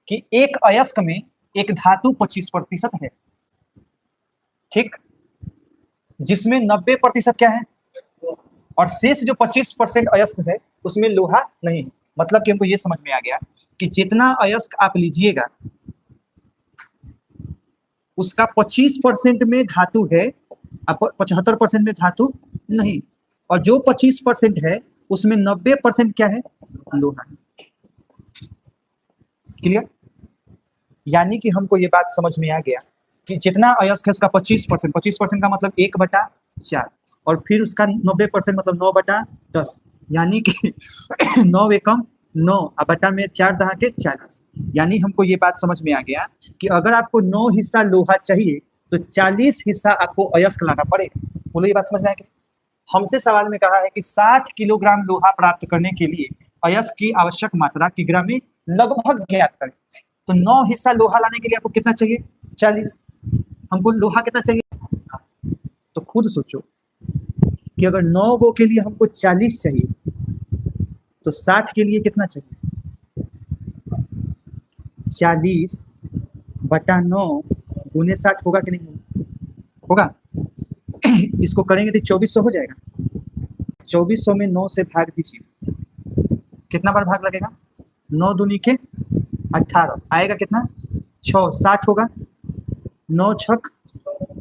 कि एक अयस्क में एक धातु 25% है, ठीक, जिसमें 90% क्या है, और शेष जो 25% अयस्क है उसमें लोहा नहीं है। मतलब कि हमको ये समझ में आ गया कि जितना अयस्क आप लीजिएगा उसका 25% में धातु है, 75% में धातु नहीं, और जो 25% है उसमें 90% क्या है, लोहा। क्लियर? यानी कि हमको ये बात समझ में आ गया कि जितना अयस्क है उसका 25% का मतलब 1/4, और फिर उसका 90% मतलब 9/10, यानी कि 9 एकम 9 और बटा में 4 दहाके 40। यानी हमको ये बात समझ में आ गया कि अगर आपको 9 हिस्सा लोहा चाहिए तो 40 हिस्सा आपको अयस्क लाना पड़ेगा। बोलो, ये बात समझ में आ गई? हमसे सवाल में कहा है कि 60 किलोग्राम लोहा प्राप्त करने के लिए अयस्क की आवश्यक मात्रा किग्रा में लगभग ज्ञात करें। तो 9 हिस्सा लोहा लाने के लिए आपको कितना चाहिए, 40। हमको लोहा कितना चाहिए, तो खुद सोचो कि अगर 9 गो के लिए हमको 40 चाहिए तो 60 के लिए कितना चाहिए, 40/9 गुने 60 होगा कि नहीं होगा? इसको करेंगे तो 2400 हो जाएगा। 2400 में 9 से भाग दीजिए, कितना बार भाग लगेगा, 9 दूनी के 18, आएगा कितना, 6, 60 होगा, 9 छक,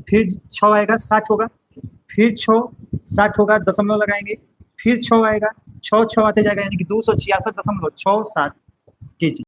फिर 6 आएगा 60 होगा, फिर 6 60 होगा, दशमलव लगाएंगे, फिर 6 आएगा, 6 आते जाएगा, यानी कि 266.67 kg।